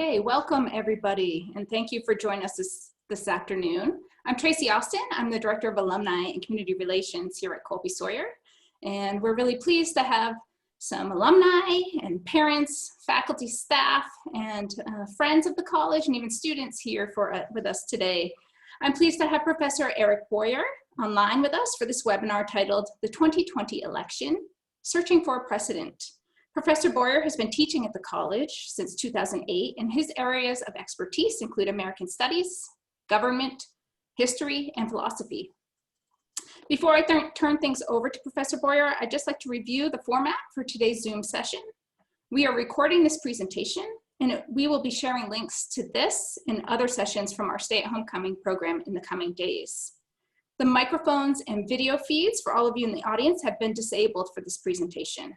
Okay, welcome everybody, and thank you for joining us this afternoon. I'm Tracy Austin. I'm the Director of Alumni and Community Relations here at Colby Sawyer, and we're really pleased to have some alumni and parents, faculty, staff, and friends of the college, and even students here with us today. I'm pleased to have Professor Eric Boyer online with us for this webinar titled The 2020 Election, Searching for a Precedent. Professor Boyer has been teaching at the college since 2008, and his areas of expertise include American Studies, government, history, and philosophy. Before I turn things over to Professor Boyer, I'd just like to review the format for today's Zoom session. We are recording this presentation, and we will be sharing links to this and other sessions from our Stay at Homecoming program in the coming days. The microphones and video feeds for all of you in the audience have been disabled for this presentation.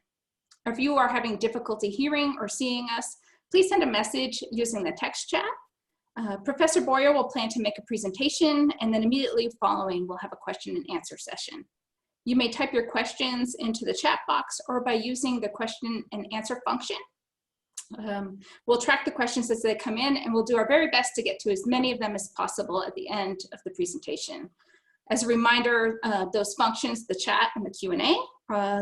If you are having difficulty hearing or seeing us, please send a message using the text chat. Professor Boyer will plan to make a presentation, and then immediately following, we'll have a question and answer session. You may type your questions into the chat box or by using the question and answer function. We'll track the questions as they come in, and we'll do our very best to get to as many of them as possible at the end of the presentation. As a reminder, those functions, the chat and the Q&A,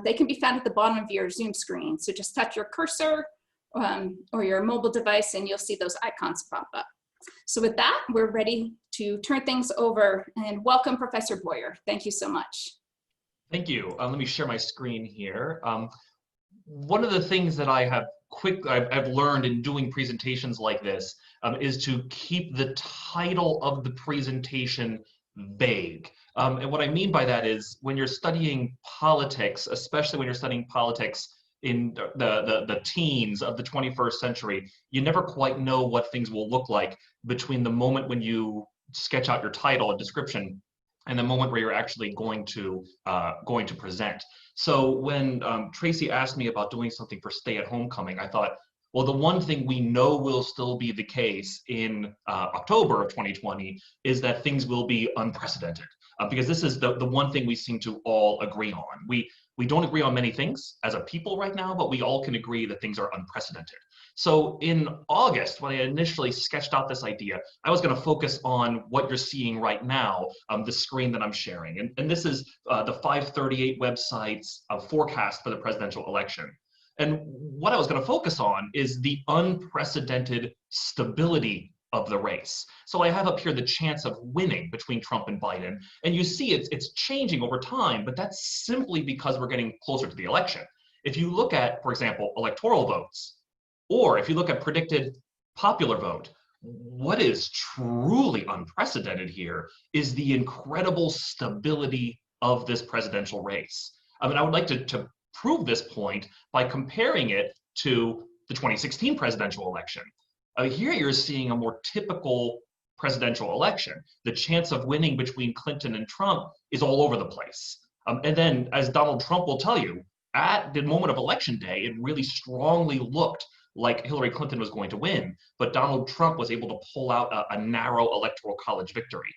they can be found at the bottom of your Zoom screen. So just touch your cursor or your mobile device and you'll see those icons pop up. So with that, we're ready to turn things over and welcome Professor Boyer. Thank you so much. Thank you. Let me share my screen here. One of the things that I've learned in doing presentations like this is to keep the title of the presentation vague. And what I mean by that is when you're studying politics, especially when you're studying politics in the teens of the 21st century, you never quite know what things will look like between the moment when you sketch out your title and description and the moment where you're actually going to present. So when Tracy asked me about doing something for Stay at Homecoming, I thought, well, the one thing we know will still be the case in October of 2020 is that things will be unprecedented. Because this is the one thing we seem to all agree on. We don't agree on many things as a people right now, but we all can agree that things are unprecedented. So in August, when I initially sketched out this idea, I was going to focus on what you're seeing right now, the screen that I'm sharing. And this is the 538 website's forecast for the presidential election. And what I was going to focus on is the unprecedented stability of the race. So I have up here the chance of winning between Trump and Biden. And you see it's changing over time, but that's simply because we're getting closer to the election. If you look at, for example, electoral votes, or if you look at predicted popular vote, what is truly unprecedented here is the incredible stability of this presidential race. I mean, I would like to prove this point by comparing it to the 2016 presidential election. Here you're seeing a more typical presidential election. The chance of winning between Clinton and Trump is all over the place. And then, as Donald Trump will tell you, at the moment of election day, it really strongly looked like Hillary Clinton was going to win, but Donald Trump was able to pull out a narrow electoral college victory.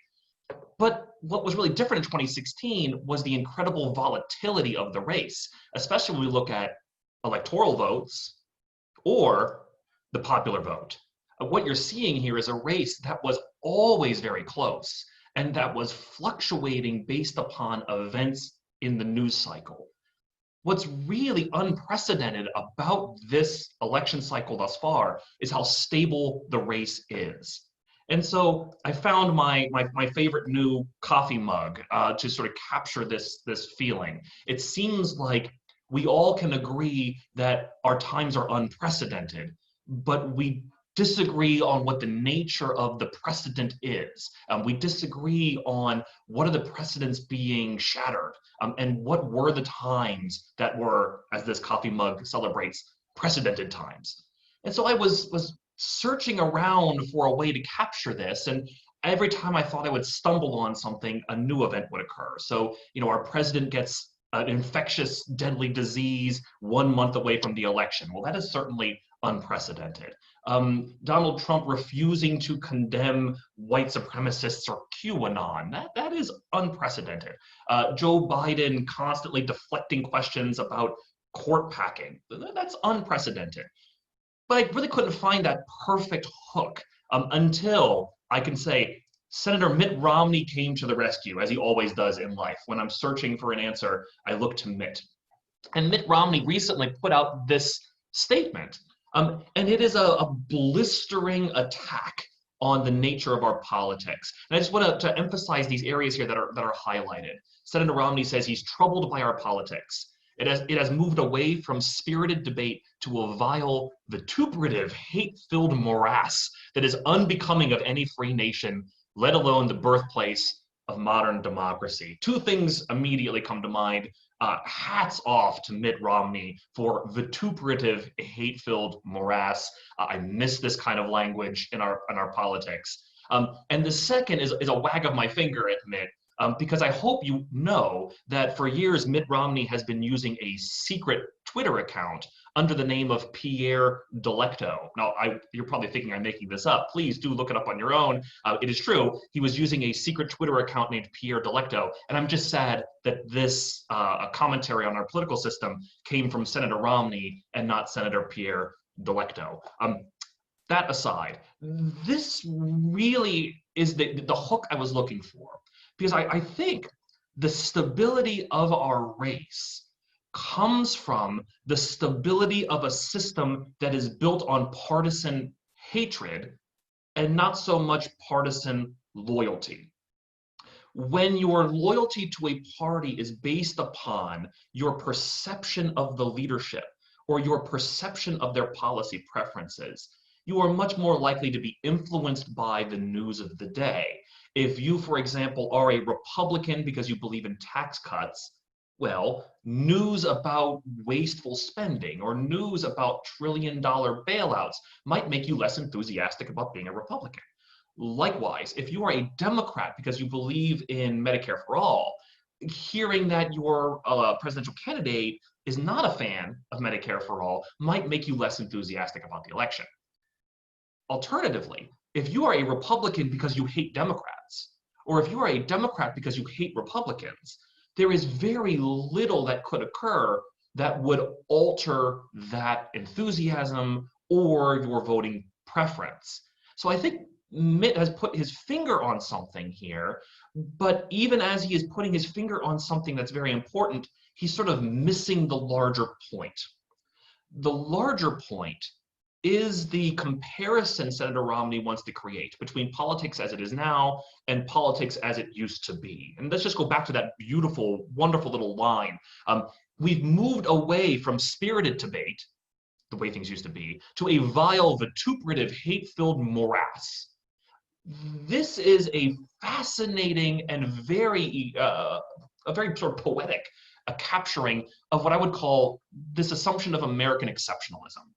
But what was really different in 2016 was the incredible volatility of the race, especially when we look at electoral votes or the popular vote. What you're seeing here is a race that was always very close and that was fluctuating based upon events in the news cycle. What's really unprecedented about this election cycle thus far is how stable the race is. And so I found my favorite new coffee mug to sort of capture this feeling. It seems like we all can agree that our times are unprecedented, but we disagree on what the nature of the precedent is. We disagree on what are the precedents being shattered, and what were the times that were, as this coffee mug celebrates, precedented times. And so I was searching around for a way to capture this, and every time I thought I would stumble on something, a new event would occur. So, our president gets an infectious, deadly disease 1 month away from the election. Well, that is certainly unprecedented. Donald Trump refusing to condemn white supremacists or QAnon, that is unprecedented. Joe Biden constantly deflecting questions about court packing, that's unprecedented. But I really couldn't find that perfect hook until I can say Senator Mitt Romney came to the rescue, as he always does in life. When I'm searching for an answer, I look to Mitt. And Mitt Romney recently put out this statement, and it is a blistering attack on the nature of our politics. And I just want to emphasize these areas here that are highlighted. Senator Romney says he's troubled by our politics. It has moved away from spirited debate to a vile, vituperative, hate-filled morass that is unbecoming of any free nation, let alone the birthplace of modern democracy. Two things immediately come to mind. Hats off to Mitt Romney for vituperative, hate-filled morass. I miss this kind of language in our politics. And the second is a wag of my finger at Mitt, because I hope you know that for years Mitt Romney has been using a secret Twitter account under the name of Pierre Delecto. Now, you're probably thinking I'm making this up. Please do look it up on your own. It is true. He was using a secret Twitter account named Pierre Delecto, and I'm just sad that this commentary on our political system came from Senator Romney and not Senator Pierre Delecto. That aside, this really is the hook I was looking for, because I think the stability of our race comes from the stability of a system that is built on partisan hatred and not so much partisan loyalty. When your loyalty to a party is based upon your perception of the leadership or your perception of their policy preferences, you are much more likely to be influenced by the news of the day. If you, for example, are a Republican because you believe in tax cuts, well, news about wasteful spending or news about trillion-dollar bailouts might make you less enthusiastic about being a Republican. Likewise, if you are a Democrat because you believe in Medicare for all, hearing that your presidential candidate is not a fan of Medicare for all might make you less enthusiastic about the election. Alternatively, if you are a Republican because you hate Democrats, or if you are a Democrat because you hate Republicans, there is very little that could occur that would alter that enthusiasm or your voting preference. So I think Mitt has put his finger on something here, but even as he is putting his finger on something that's very important, he's sort of missing the larger point. The larger point is the comparison Senator Romney wants to create between politics as it is now and politics as it used to be. And let's just go back to that beautiful, wonderful little line. We've moved away from spirited debate, the way things used to be, to a vile, vituperative, hate-filled morass. This is a fascinating and a very sort of poetic capturing of what I would call this assumption of American exceptionalism.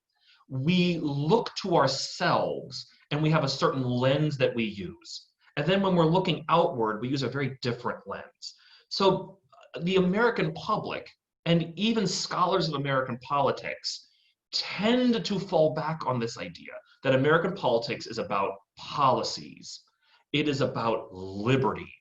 We look to ourselves and we have a certain lens that we use. And then when we're looking outward, we use a very different lens. So the American public and even scholars of American politics tend to fall back on this idea that American politics is about policies. It is about liberty.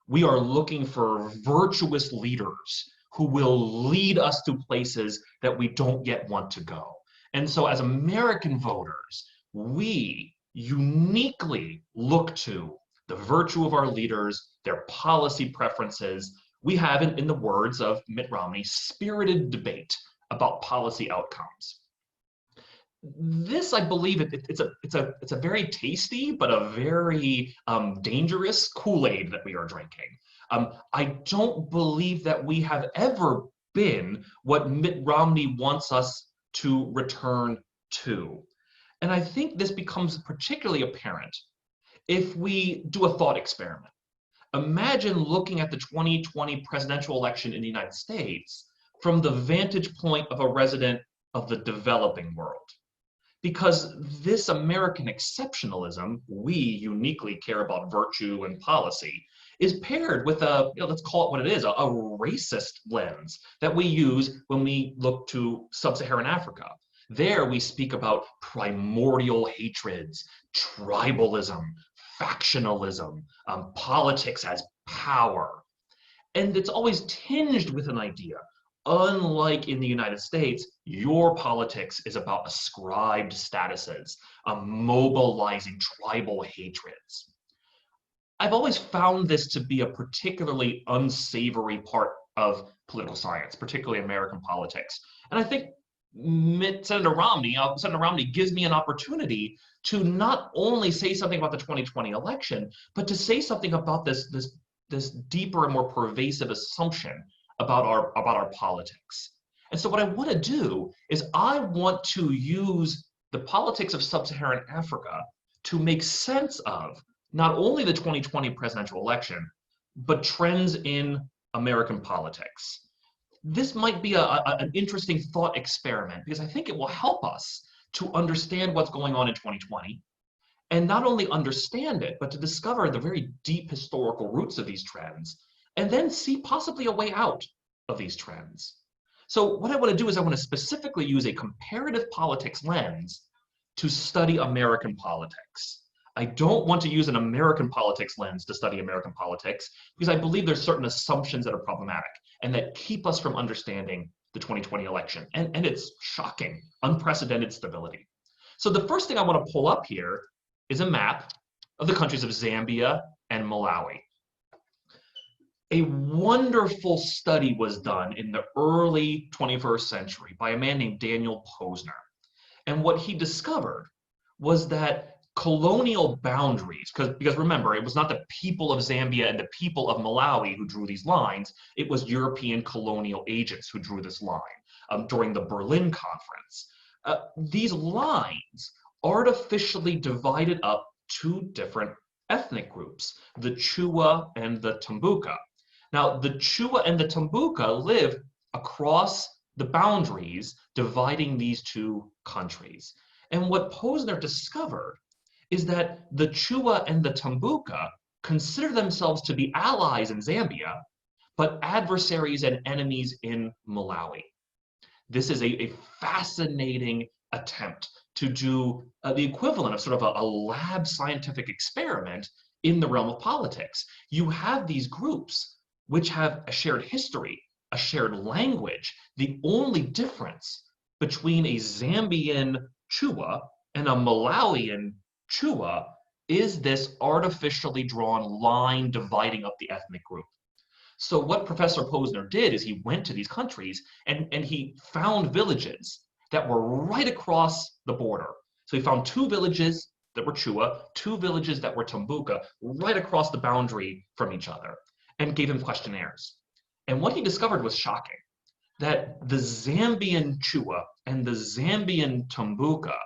We are looking for virtuous leaders who will lead us to places that we don't yet want to go. And so as American voters, we uniquely look to the virtue of our leaders, their policy preferences. We have, in the words of Mitt Romney, spirited debate about policy outcomes. This, I believe, it's a very tasty but a very dangerous Kool-Aid that we are drinking. I don't believe that we have ever been what Mitt Romney wants us to return to. And I think this becomes particularly apparent if we do a thought experiment. Imagine looking at the 2020 presidential election in the United States from the vantage point of a resident of the developing world. Because this American exceptionalism, we uniquely care about virtue and policy, is paired with a, let's call it what it is, a racist lens that we use when we look to sub-Saharan Africa. There we speak about primordial hatreds, tribalism, factionalism, politics as power. And it's always tinged with an idea. unlike in the United States, your politics is about ascribed statuses, mobilizing tribal hatreds. I've always found this to be a particularly unsavory part of political science, particularly American politics. And I think Senator Romney gives me an opportunity to not only say something about the 2020 election, but to say something about this deeper and more pervasive assumption about our politics. And so what I want to do is I want to use the politics of sub-Saharan Africa to make sense of not only the 2020 presidential election, but trends in American politics. This might be an interesting thought experiment because I think it will help us to understand what's going on in 2020 and not only understand it, but to discover the very deep historical roots of these trends and then see possibly a way out of these trends. So what I want to do is I want to specifically use a comparative politics lens to study American politics. I don't want to use an American politics lens to study American politics because I believe there's certain assumptions that are problematic and that keep us from understanding the 2020 election and its shocking, unprecedented stability. So the first thing I want to pull up here is a map of the countries of Zambia and Malawi. A wonderful study was done in the early 21st century by a man named Daniel Posner. And what he discovered was that colonial boundaries, because remember, it was not the people of Zambia and the people of Malawi who drew these lines, it was European colonial agents who drew this line during the Berlin Conference. These lines artificially divided up two different ethnic groups, the Chua and the Tumbuka. Now, the Chua and the Tumbuka live across the boundaries dividing these two countries. And what Posner discovered is that the Chua and the Tumbuka consider themselves to be allies in Zambia, but adversaries and enemies in Malawi. This is a fascinating attempt to do the equivalent of sort of a lab scientific experiment in the realm of politics. You have these groups which have a shared history, a shared language. The only difference between a Zambian Chua and a Malawian Chua is this artificially drawn line dividing up the ethnic group. So what Professor Posner did is he went to these countries and he found villages that were right across the border. So he found two villages that were Chua, two villages that were Tumbuka, right across the boundary from each other, and gave him questionnaires. And what he discovered was shocking, that the Zambian Chua and the Zambian Tumbuka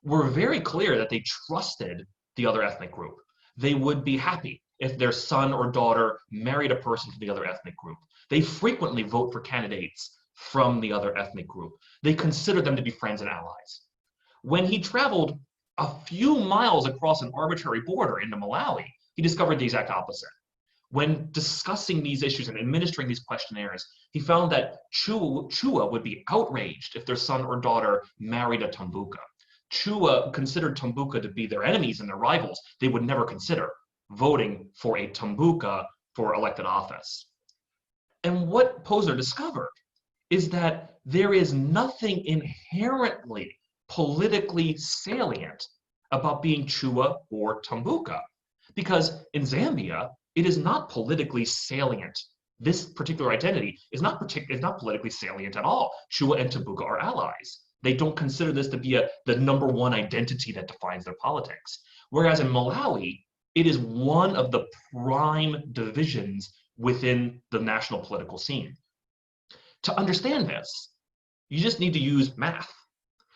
were very clear that they trusted the other ethnic group. They would be happy if their son or daughter married a person from the other ethnic group. They frequently vote for candidates from the other ethnic group. They consider them to be friends and allies. When he traveled a few miles across an arbitrary border into Malawi, he discovered the exact opposite. When discussing these issues and administering these questionnaires, he found that Chua would be outraged if their son or daughter married a Tumbuka. Chua considered Tumbuka to be their enemies and their rivals. They would never consider voting for a Tumbuka for elected office. And what Posner discovered is that there is nothing inherently politically salient about being Chua or Tumbuka. Because in Zambia, it is not politically salient. This particular identity is not politically salient at all. Chua and Tumbuka are allies. They don't consider this to be the number one identity that defines their politics. Whereas in Malawi, it is one of the prime divisions within the national political scene. To understand this, you just need to use math.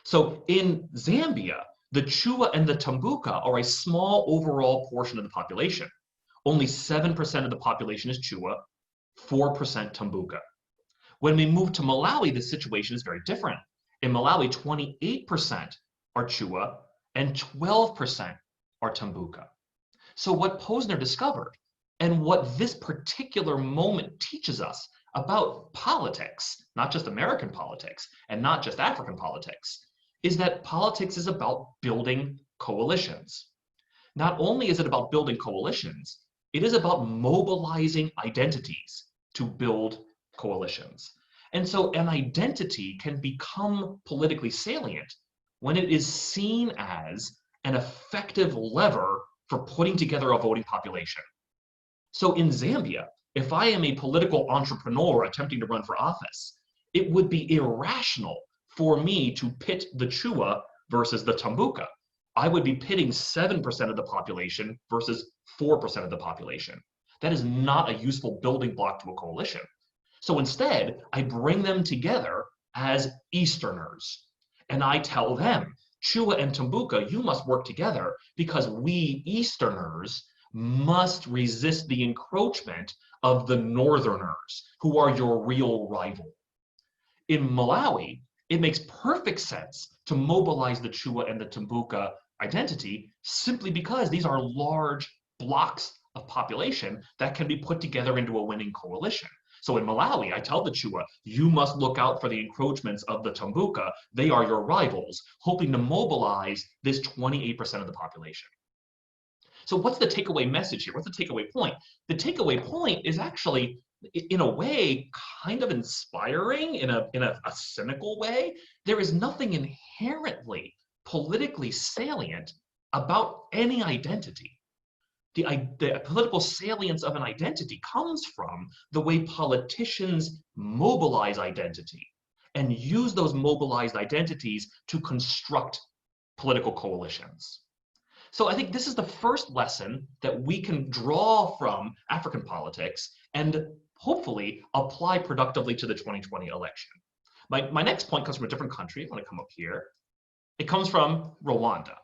So in Zambia, the Chua and the Tumbuka are a small overall portion of the population. Only 7% of the population is Chua, 4% Tumbuka. When we move to Malawi, the situation is very different. In Malawi, 28% are Chua and 12% are Tumbuka. So what Posner discovered and what this particular moment teaches us about politics, not just American politics and not just African politics, is that politics is about building coalitions. Not only is it about building coalitions, it is about mobilizing identities to build coalitions. And so an identity can become politically salient when it is seen as an effective lever for putting together a voting population. So in Zambia, if I am a political entrepreneur attempting to run for office, it would be irrational for me to pit the Chua versus the Tumbuka. I would be pitting 7% of the population versus 4% of the population. That is not a useful building block to a coalition. So instead, I bring them together as Easterners. And I tell them, Chua and Tumbuka, you must work together because we Easterners must resist the encroachment of the Northerners, who are your real rival. In Malawi, it makes perfect sense to mobilize the Chua and the Tumbuka identity simply because these are large blocks of population that can be put together into a winning coalition. So in Malawi, I tell the Chua, you must look out for the encroachments of the Tumbuka. They are your rivals, hoping to mobilize this 28% of the population. So what's the takeaway message here? What's the takeaway point? The takeaway point is actually, in a way, kind of inspiring in a cynical way. There is nothing inherently politically salient about any identity. The political salience of an identity comes from the way politicians mobilize identity and use those mobilized identities to construct political coalitions. So I think this is the first lesson that we can draw from African politics and hopefully apply productively to the 2020 election. My next point comes from a different country. I want to come up here. It comes from Rwanda.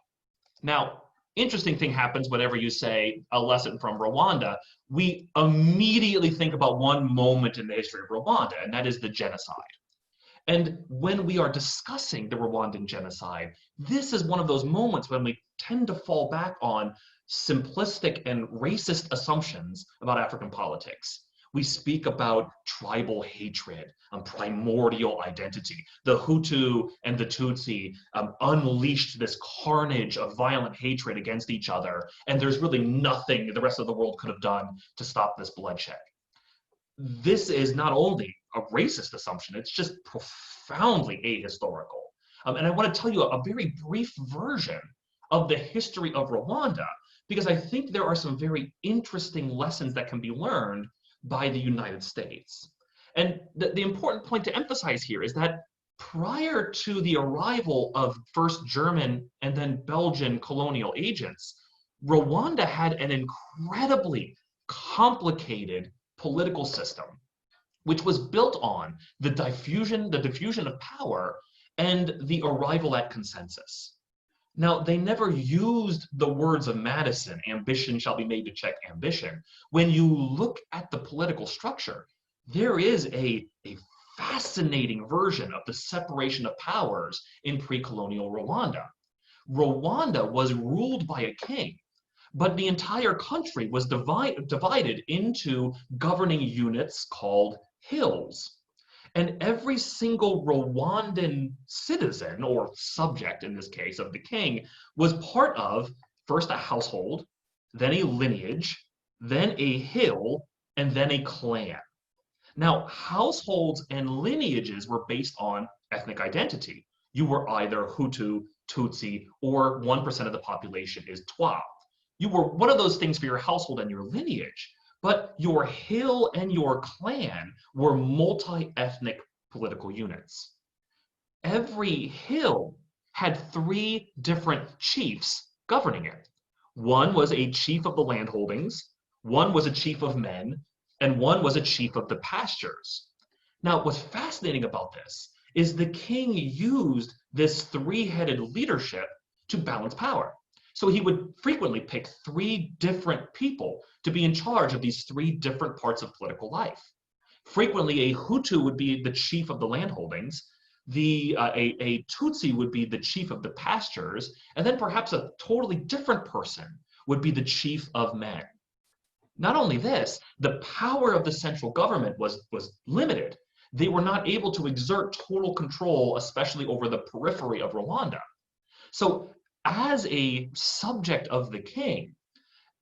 Now, interesting thing happens whenever you say a lesson from Rwanda. We immediately think about one moment in the history of Rwanda, and that is the genocide. And when we are discussing the Rwandan genocide, this is one of those moments when we tend to fall back on simplistic and racist assumptions about African politics. We speak about tribal hatred, primordial identity. The Hutu and the Tutsi unleashed this carnage of violent hatred against each other, and there's really nothing the rest of the world could have done to stop this bloodshed. This is not only a racist assumption, it's just profoundly ahistorical. And I want to tell you a very brief version of the history of Rwanda, because I think there are some very interesting lessons that can be learned by the United States. And the important point to emphasize here is that prior to the arrival of first German and then Belgian colonial agents, Rwanda had an incredibly complicated political system, which was built on the diffusion of power and the arrival at consensus. Now, they never used the words of Madison, ambition shall be made to check ambition. When you look at the political structure, there is a fascinating version of the separation of powers in pre-colonial Rwanda. Rwanda was ruled by a king, but the entire country was divided into governing units called hills. And every single Rwandan citizen, or subject in this case of the king, was part of first a household, then a lineage, then a hill, and then a clan. Now, households and lineages were based on ethnic identity. You were either Hutu, Tutsi, or 1% of the population is Twa. You were one of those things for your household and your lineage, but your hill and your clan were multi-ethnic political units. Every hill had 3 different chiefs governing it. One was a chief of the landholdings, one was a chief of men, and one was a chief of the pastures. Now, what's fascinating about this is the king used this 3-headed leadership to balance power. So he would frequently pick 3 different people to be in charge of these 3 different parts of political life. Frequently, a Hutu would be the chief of the landholdings, a Tutsi would be the chief of the pastures, and then perhaps a totally different person would be the chief of men. Not only this, the power of the central government was limited. They were not able to exert total control, especially over the periphery of Rwanda. So as a subject of the king,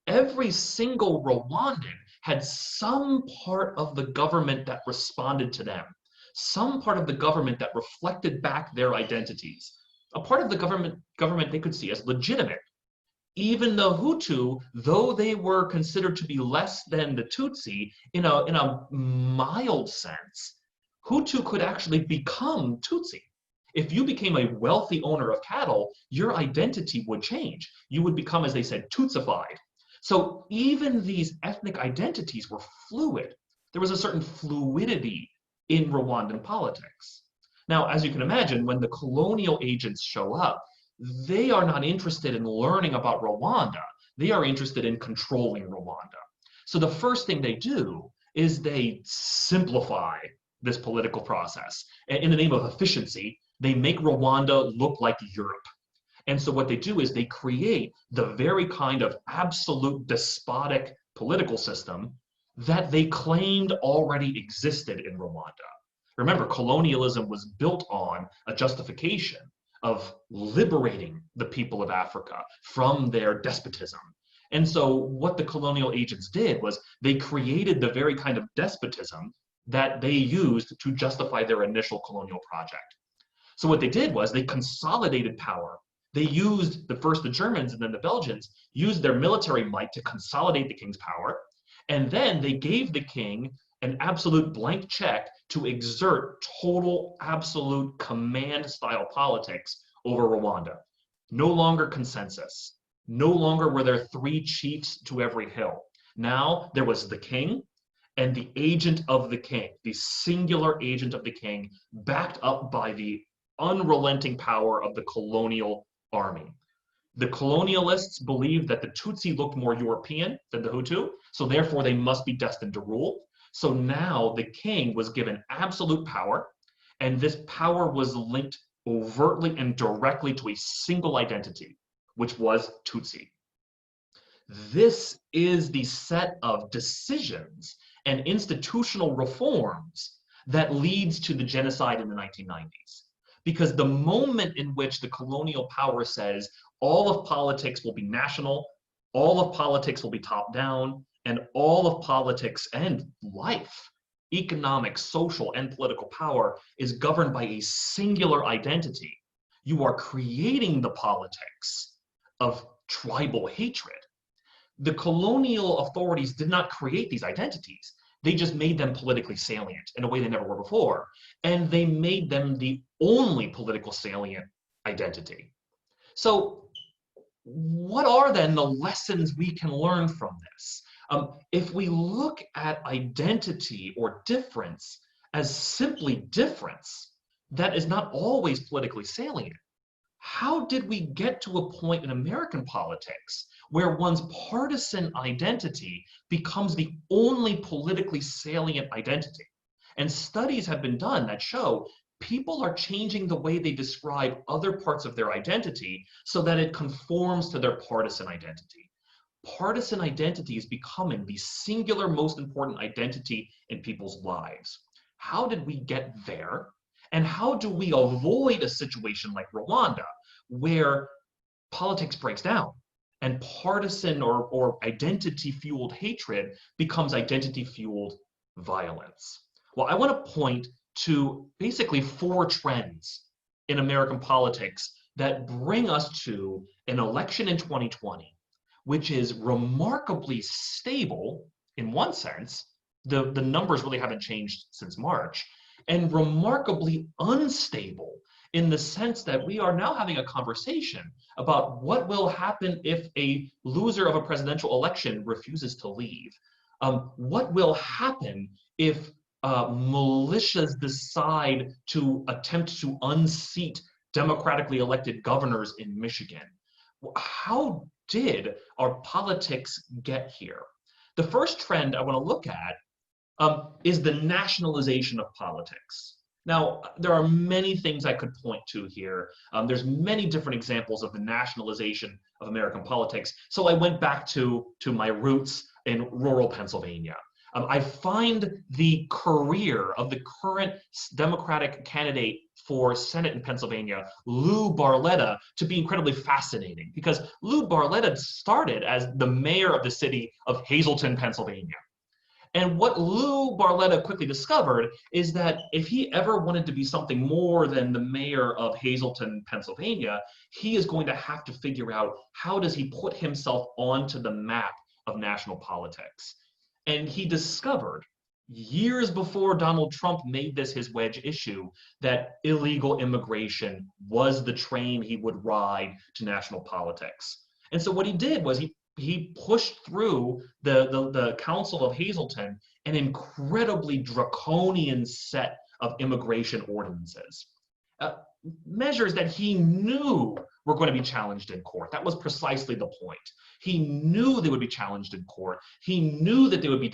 every single Rwandan had some part of the government that responded to them. some part of the government that reflected back their identities, a part of the government they could see as legitimate. Even the Hutu, though they were considered to be less than the Tutsi in a mild sense, Hutu could actually become Tutsi. If you became a wealthy owner of cattle, your identity would change. You would become, as they said, Tutsified. So even these ethnic identities were fluid. There was a certain fluidity in Rwandan politics. Now, as you can imagine, when the colonial agents show up, they are not interested in learning about Rwanda. They are interested in controlling Rwanda. So the first thing they do is they simplify this political process. In the name of efficiency, they make Rwanda look like Europe. And so what they do is they create the very kind of absolute despotic political system that they claimed already existed in Rwanda. Remember, colonialism was built on a justification of liberating the people of Africa from their despotism. And so what the colonial agents did was they created the very kind of despotism that they used to justify their initial colonial project. So what they did was they consolidated power. They used, first the Germans and then the Belgians, used their military might to consolidate the king's power. And then they gave the king an absolute blank check to exert total, absolute command-style politics over Rwanda. No longer consensus. No longer were there 3 chiefs to every hill. Now there was the king and the agent of the king, the singular agent of the king, backed up by the unrelenting power of the colonial army. The colonialists believed that the Tutsi looked more European than the Hutu, so therefore they must be destined to rule. So now the king was given absolute power, and this power was linked overtly and directly to a single identity, which was Tutsi. This is the set of decisions and institutional reforms that leads to the genocide in the 1990s. Because the moment in which the colonial power says all of politics will be national, all of politics will be top down, and all of politics and life, economic, social, and political power is governed by a singular identity, you are creating the politics of tribal hatred. The colonial authorities did not create these identities. They just made them politically salient in a way they never were before. And they made them the only political salient identity. So what are then the lessons we can learn from this? If we look at identity or difference as simply difference, that is not always politically salient. How did we get to a point in American politics where one's partisan identity becomes the only politically salient identity? And studies have been done that show people are changing the way they describe other parts of their identity so that it conforms to their partisan identity. Partisan identity is becoming the singular most important identity in people's lives. How did we get there? And how do we avoid a situation like Rwanda, where politics breaks down and partisan or identity-fueled hatred becomes identity-fueled violence? Well, I want to point to basically 4 trends in American politics that bring us to an election in 2020, which is remarkably stable in one sense. The numbers really haven't changed since March, and remarkably unstable in the sense that we are now having a conversation about what will happen if a loser of a presidential election refuses to leave. What will happen if militias decide to attempt to unseat democratically elected governors in Michigan? How did our politics get here? The first trend I want to look at is the nationalization of politics. Now, there are many things I could point to here. There's many different examples of the nationalization of American politics. So I went back to my roots in rural Pennsylvania. I find the career of the current Democratic candidate for Senate in Pennsylvania, Lou Barletta, to be incredibly fascinating, because Lou Barletta started as the mayor of the city of Hazleton, Pennsylvania. And what Lou Barletta quickly discovered is that if he ever wanted to be something more than the mayor of Hazleton, Pennsylvania, he is going to have to figure out how does he put himself onto the map of national politics. And he discovered, years before Donald Trump made this his wedge issue, that illegal immigration was the train he would ride to national politics. And so what he did was he pushed through the Council of Hazleton an incredibly draconian set of immigration ordinances. Measures that he knew were going to be challenged in court. That was precisely the point. He knew they would be challenged in court. He knew that they would be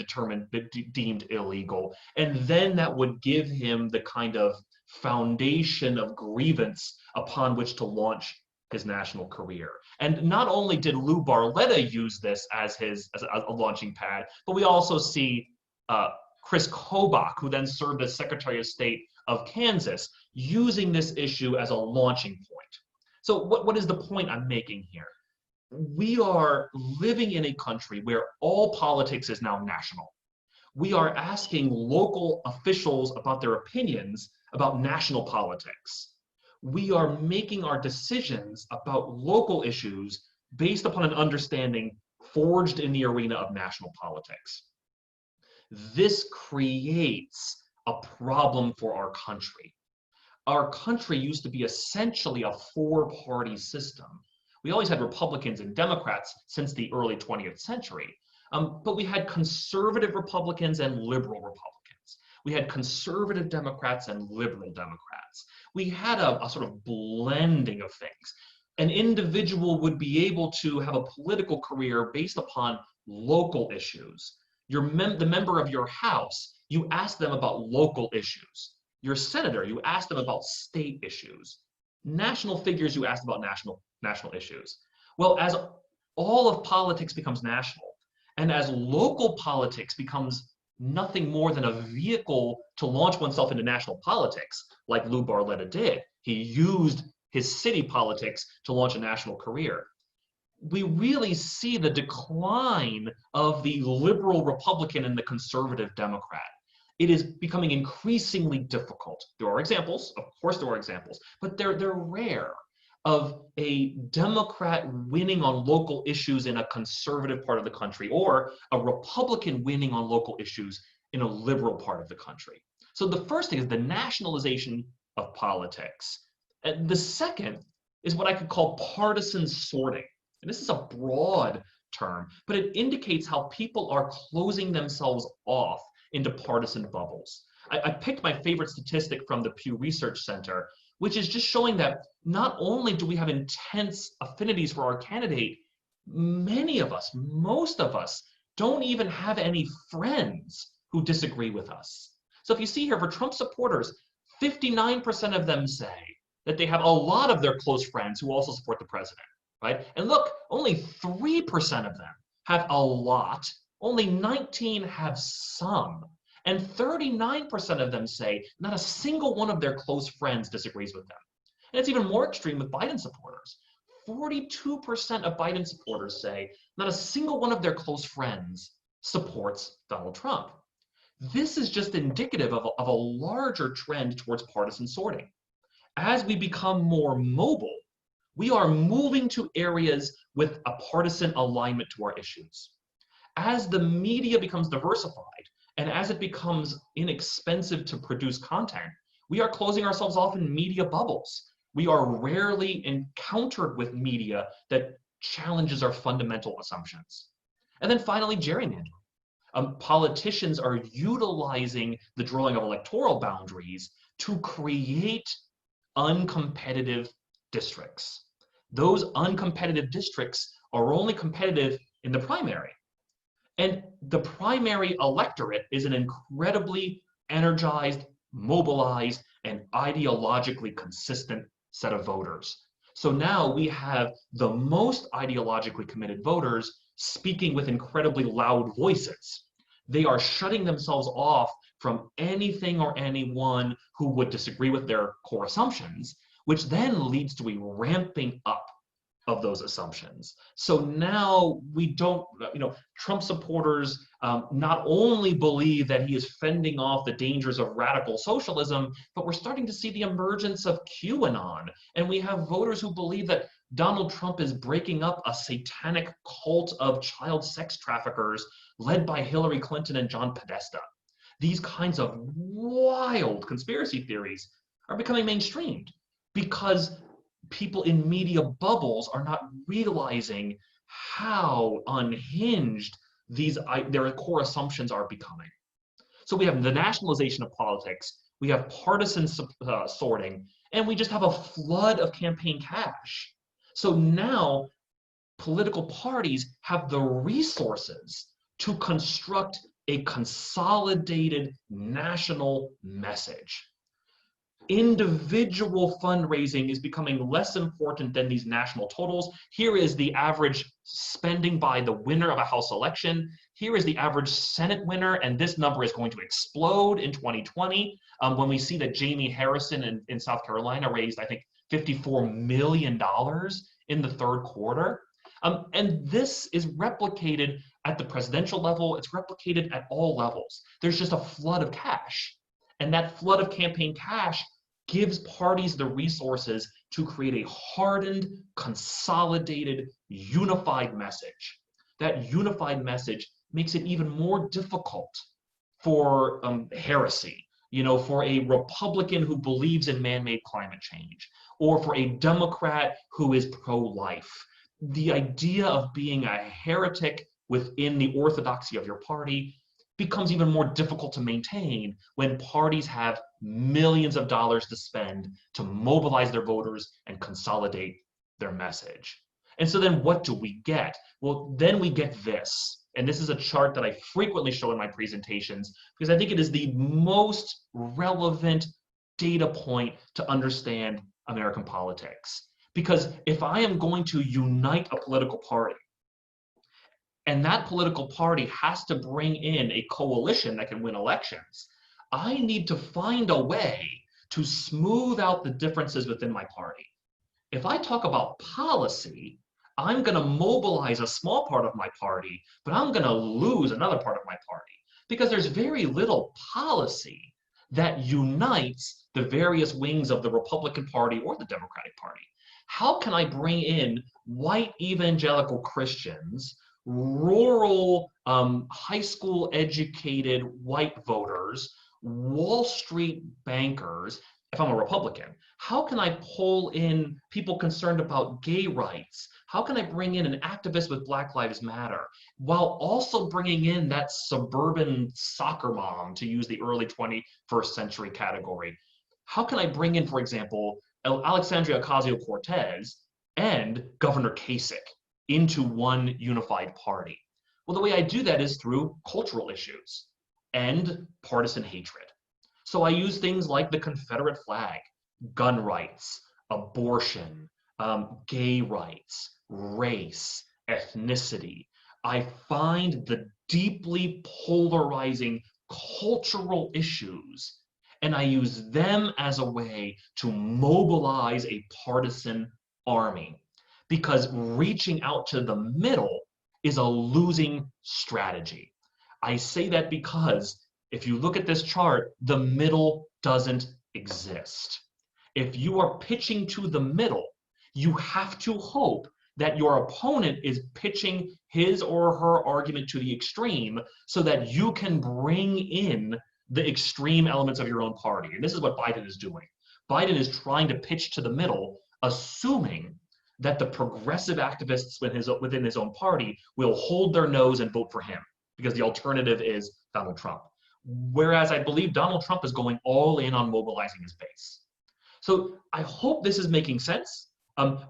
deemed illegal. And then that would give him the kind of foundation of grievance upon which to launch his national career. And not only did Lou Barletta use this as a launching pad, but we also see Chris Kobach, who then served as Secretary of State of Kansas, using this issue as a launching point. So what is the point I'm making here? We are living in a country where all politics is now national. We are asking local officials about their opinions about national politics. We are making our decisions about local issues based upon an understanding forged in the arena of national politics. This creates a problem for our country. Our country used to be essentially a four-party system. We always had Republicans and Democrats since the early 20th century, but we had conservative Republicans and liberal Republicans. We had conservative Democrats and liberal Democrats. We had a sort of blending of things. An individual would be able to have a political career based upon local issues. The member of your House, you ask them about local issues. Your senator, you ask them about state issues. National figures, you ask about national issues. Well, as all of politics becomes national, and as local politics becomes nothing more than a vehicle to launch oneself into national politics, like Lou Barletta did. He used his city politics to launch a national career. We really see the decline of the liberal Republican and the conservative Democrat. It is becoming increasingly difficult. There are examples, of course there are examples, but they're rare, of a Democrat winning on local issues in a conservative part of the country, or a Republican winning on local issues in a liberal part of the country. So the first thing is the nationalization of politics. And the second is what I could call partisan sorting. And this is a broad term, but it indicates how people are closing themselves off into partisan bubbles. I picked my favorite statistic from the Pew Research Center, which is just showing that not only do we have intense affinities for our candidate, many of us, most of us, don't even have any friends who disagree with us. So if you see here, for Trump supporters, 59% of them say that they have a lot of their close friends who also support the president, right? And look, only 3% of them have a lot, only 19 have some. And 39% of them say not a single one of their close friends disagrees with them. And it's even more extreme with Biden supporters. 42% of Biden supporters say not a single one of their close friends supports Donald Trump. This is just indicative of a larger trend towards partisan sorting. As we become more mobile, we are moving to areas with a partisan alignment to our issues. As the media becomes diversified, and as it becomes inexpensive to produce content, we are closing ourselves off in media bubbles. We are rarely encountered with media that challenges our fundamental assumptions. And then finally, gerrymandering. Politicians are utilizing the drawing of electoral boundaries to create uncompetitive districts. Those uncompetitive districts are only competitive in the primary. And the primary electorate is an incredibly energized, mobilized, and ideologically consistent set of voters. So now we have the most ideologically committed voters speaking with incredibly loud voices. They are shutting themselves off from anything or anyone who would disagree with their core assumptions, which then leads to a ramping up of those assumptions. So now we don't, Trump supporters not only believe that he is fending off the dangers of radical socialism, but we're starting to see the emergence of QAnon. And we have voters who believe that Donald Trump is breaking up a satanic cult of child sex traffickers led by Hillary Clinton and John Podesta. These kinds of wild conspiracy theories are becoming mainstreamed because people in media bubbles are not realizing how unhinged their core assumptions are becoming. So we have the nationalization of politics, we have partisan sorting, and we just have a flood of campaign cash. So now political parties have the resources to construct a consolidated national message. Individual fundraising is becoming less important than these national totals. Here is the average spending by the winner of a House election. Here is the average Senate winner, and this number is going to explode in 2020 when we see that Jamie Harrison in South Carolina raised, I think, $54 million in the third quarter. And this is replicated at the presidential level. It's replicated at all levels. There's just a flood of cash. And that flood of campaign cash gives parties the resources to create a hardened, consolidated, unified message. That unified message makes it even more difficult for heresy, for a Republican who believes in man-made climate change, or for a Democrat who is pro-life. The idea of being a heretic within the orthodoxy of your party becomes even more difficult to maintain when parties have millions of dollars to spend to mobilize their voters and consolidate their message. And so then what do we get? Well, then we get this. And this is a chart that I frequently show in my presentations because I think it is the most relevant data point to understand American politics. Because if I am going to unite a political party, and that political party has to bring in a coalition that can win elections, I need to find a way to smooth out the differences within my party. If I talk about policy, I'm going to mobilize a small part of my party, but I'm going to lose another part of my party because there's very little policy that unites the various wings of the Republican Party or the Democratic Party. How can I bring in white evangelical Christians, rural, high school educated white voters, Wall Street bankers, if I'm a Republican? How can I pull in people concerned about gay rights? How can I bring in an activist with Black Lives Matter while also bringing in that suburban soccer mom, to use the early 21st century category? How can I bring in, for example, Alexandria Ocasio-Cortez and Governor Kasich into one unified party? Well, the way I do that is through cultural issues and partisan hatred. So I use things like the Confederate flag, gun rights, abortion, gay rights, race, ethnicity. I find the deeply polarizing cultural issues, and I use them as a way to mobilize a partisan army. Because reaching out to the middle is a losing strategy. I say that because if you look at this chart, the middle doesn't exist. If you are pitching to the middle, you have to hope that your opponent is pitching his or her argument to the extreme so that you can bring in the extreme elements of your own party. And this is what Biden is doing. Biden is trying to pitch to the middle, assuming that the progressive activists within his own party will hold their nose and vote for him because the alternative is Donald Trump. Whereas I believe Donald Trump is going all in on mobilizing his base. So I hope this is making sense.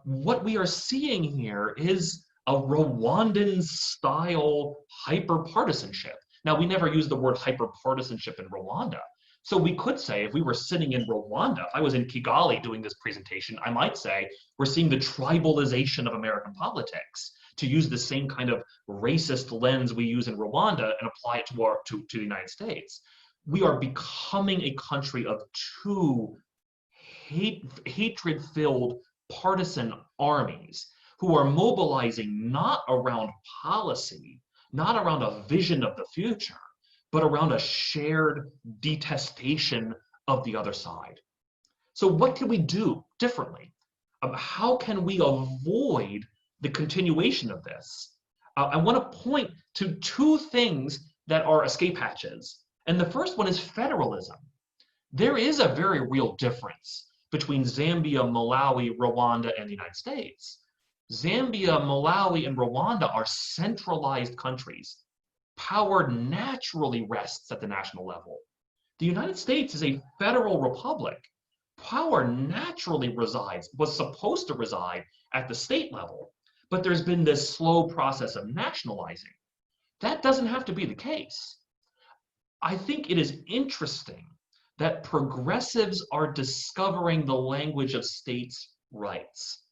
What we are seeing here is a Rwandan-style hyper-partisanship. Now, we never use the word hyper-partisanship in Rwanda. So we could say, if we were sitting in Rwanda, if I was in Kigali doing this presentation, I might say, we're seeing the tribalization of American politics, to use the same kind of racist lens we use in Rwanda and apply it to the United States. We are becoming a country of two hatred-filled partisan armies who are mobilizing not around policy, not around a vision of the future, but around a shared detestation of the other side. So what can we do differently? How can we avoid the continuation of this? I want to point to two things that are escape hatches. And the first one is federalism. There is a very real difference between Zambia, Malawi, Rwanda, and the United States. Zambia, Malawi, and Rwanda are centralized countries. Power naturally rests at the national level. The United States is a federal republic. Power naturally was supposed to reside at the state level, but there's been this slow process of nationalizing. That doesn't have to be the case. I think it is interesting that progressives are discovering the language of states' rights.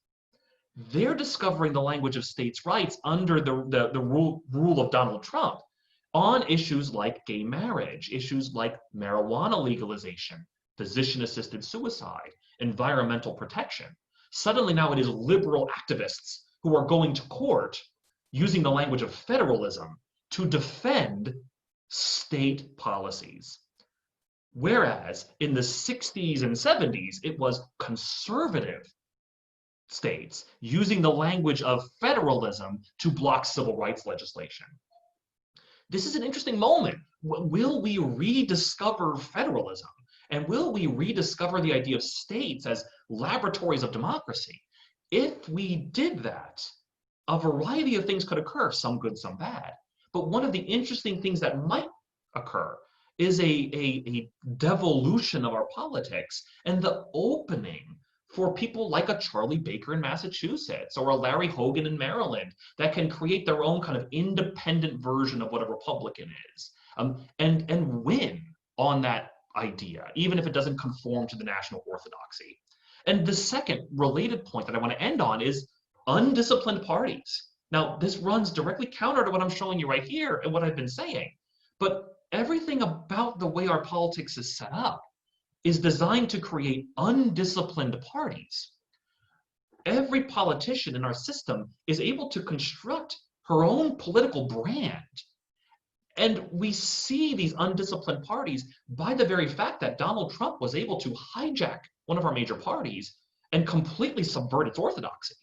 They're discovering the language of states' rights under the rule of Donald Trump on issues like gay marriage, issues like marijuana legalization, physician-assisted suicide, environmental protection. Suddenly now it is liberal activists who are going to court using the language of federalism to defend state policies. Whereas in the 60s and 70s, it was conservative states using the language of federalism to block civil rights legislation. This is an interesting moment. Will we rediscover federalism? And will we rediscover the idea of states as laboratories of democracy? If we did that, a variety of things could occur, some good, some bad. But one of the interesting things that might occur is a devolution of our politics and the opening for people like a Charlie Baker in Massachusetts or a Larry Hogan in Maryland that can create their own kind of independent version of what a Republican is, and win on that idea, even if it doesn't conform to the national orthodoxy. And the second related point that I want to end on is undisciplined parties. Now, this runs directly counter to what I'm showing you right here and what I've been saying, but everything about the way our politics is set up is designed to create undisciplined parties. Every politician in our system is able to construct her own political brand. And we see these undisciplined parties by the very fact that Donald Trump was able to hijack one of our major parties and completely subvert its orthodoxy.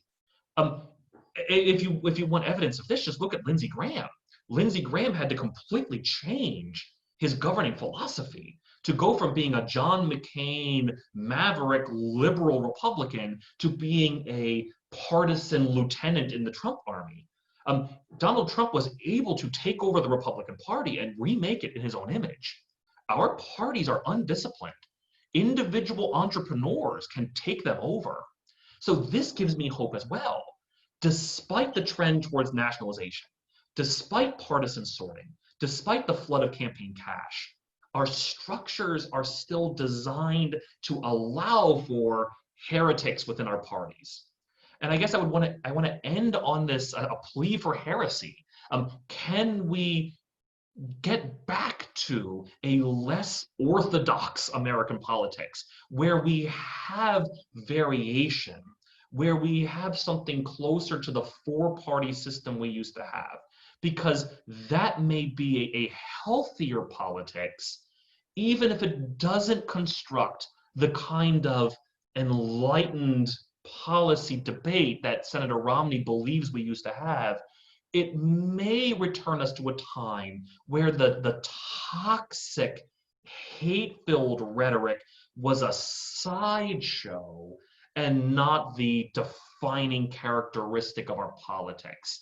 If you want evidence of this, just look at Lindsey Graham. Lindsey Graham had to completely change his governing philosophy to go from being a John McCain, maverick, liberal Republican to being a partisan lieutenant in the Trump army. Donald Trump was able to take over the Republican Party and remake it in his own image. Our parties are undisciplined. Individual entrepreneurs can take them over. So this gives me hope as well. Despite the trend towards nationalization, despite partisan sorting, despite the flood of campaign cash, our structures are still designed to allow for heretics within our parties. And I guess I want to end on this a plea for heresy. Can we get back to a less orthodox American politics where we have variation, where we have something closer to the four-party system we used to have? Because that may be a healthier politics, even if it doesn't construct the kind of enlightened policy debate that Senator Romney believes we used to have. It may return us to a time where the toxic, hate-filled rhetoric was a sideshow and not the defining characteristic of our politics.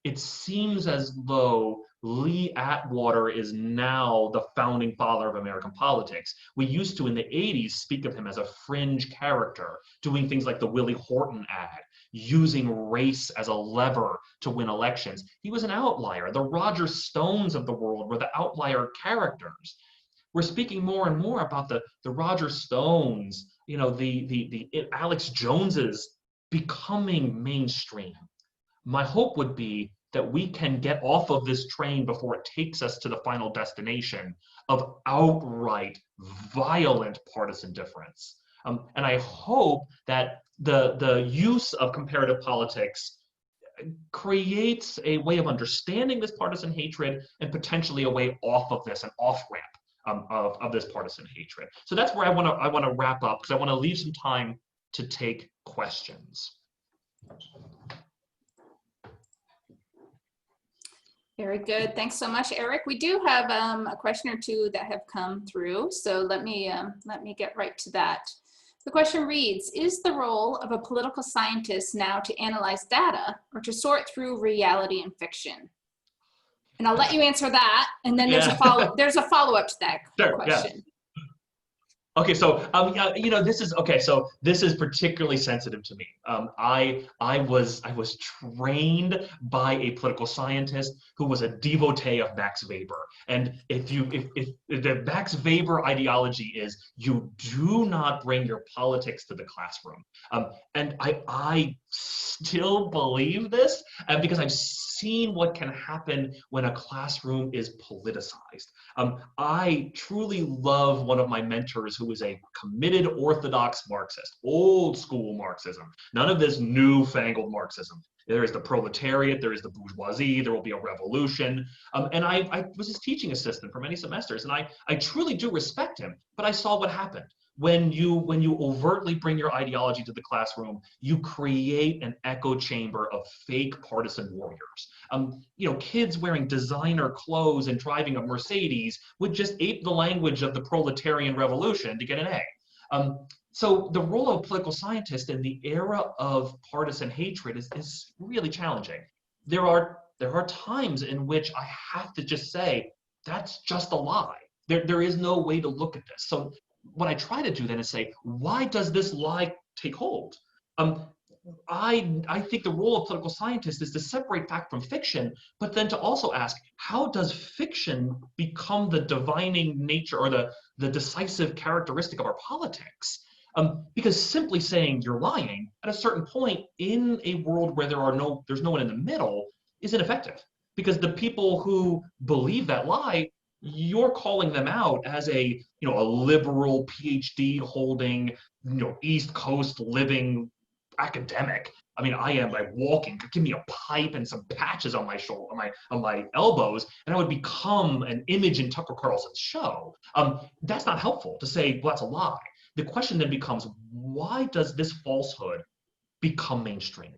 It seems as though Lee Atwater is now the founding father of American politics. We used to, in the 80s, speak of him as a fringe character, doing things like the Willie Horton ad, using race as a lever to win elections. He was an outlier. The Roger Stones of the world were the outlier characters. We're speaking more and more about the Roger Stones, the Alex Joneses becoming mainstream. My hope would be that we can get off of this train before it takes us to the final destination of outright violent partisan difference. And I hope that the use of comparative politics creates a way of understanding this partisan hatred and potentially a way off of this, an off-ramp of this partisan hatred. So that's where I want to wrap up, because I want to leave some time to take questions. Very good. Thanks so much, Eric. We do have a question or two that have come through, so let me get right to that. The question reads, is the role of a political scientist now to analyze data or to sort through reality and fiction? And I'll let you answer that, and then there's a follow-up to that question. Yeah. Okay, so this is particularly sensitive to me. I was trained by a political scientist who was a devotee of Max Weber, and if the Max Weber ideology is you do not bring your politics to the classroom, and I still believe this, because I've seen what can happen when a classroom is politicized. I truly love one of my mentors who is a committed orthodox Marxist, old school Marxism, none of this newfangled Marxism. There is the proletariat, there is the bourgeoisie, there will be a revolution. And I was his teaching assistant for many semesters, and I truly do respect him, but I saw what happened. When you overtly bring your ideology to the classroom, you create an echo chamber of fake partisan warriors. Kids wearing designer clothes and driving a Mercedes would just ape the language of the proletarian revolution to get an A. So the role of a political scientist in the era of partisan hatred is really challenging. There are times in which I have to just say, that's just a lie. There is no way to look at this. So what I try to do then is say, why does this lie take hold? I think the role of political scientists is to separate fact from fiction, but then to also ask, how does fiction become the defining nature or the decisive characteristic of our politics? Because simply saying you're lying at a certain point in a world where there's no one in the middle is ineffective. Because the people who believe that lie, you're calling them out as a liberal PhD holding, East Coast living academic. I mean, I am like walking, give me a pipe and some patches on my shoulder, on my elbows, and I would become an image in Tucker Carlson's show. That's not helpful to say, well, that's a lie. The question then becomes, why does this falsehood become mainstream?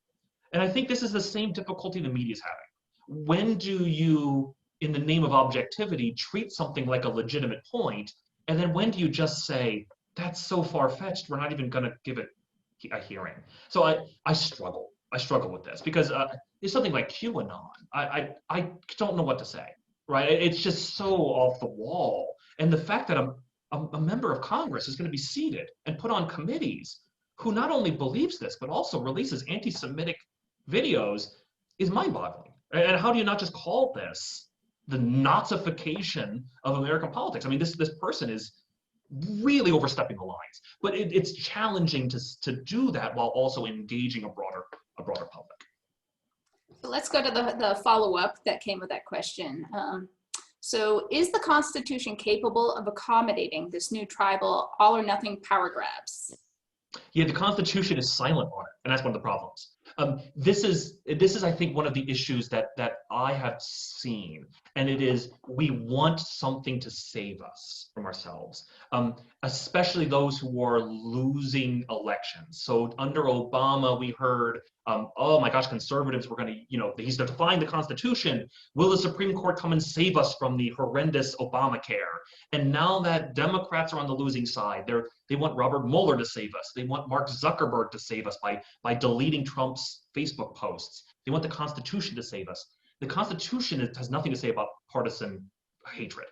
And I think this is the same difficulty the media is having. When do you, in the name of objectivity, treat something like a legitimate point, and then when do you just say, that's so far-fetched, we're not even going to give it a hearing? So I struggle with this, because it's something like QAnon. I don't know what to say, right? It's just so off the wall. And the fact that a member of Congress is going to be seated and put on committees who not only believes this, but also releases anti-Semitic videos is mind-boggling. And how do you not just call this the Nazification of American politics? I mean, this person is really overstepping the lines, but it's challenging to do that while also engaging a broader public. So let's go to the follow-up that came with that question. So is the Constitution capable of accommodating this new tribal all or nothing power grabs? Yeah, the Constitution is silent on it, and that's one of the problems. This is, I think, one of the issues that I have seen, and it is we want something to save us from ourselves, especially those who are losing elections. So under Obama, we heard, oh my gosh, conservatives were going to, he's defying the Constitution. Will the Supreme Court come and save us from the horrendous Obamacare? And now that Democrats are on the losing side, they want Robert Mueller to save us. They want Mark Zuckerberg to save us by deleting Trump's Facebook posts. They want the Constitution to save us. The Constitution has nothing to say about partisan hatred.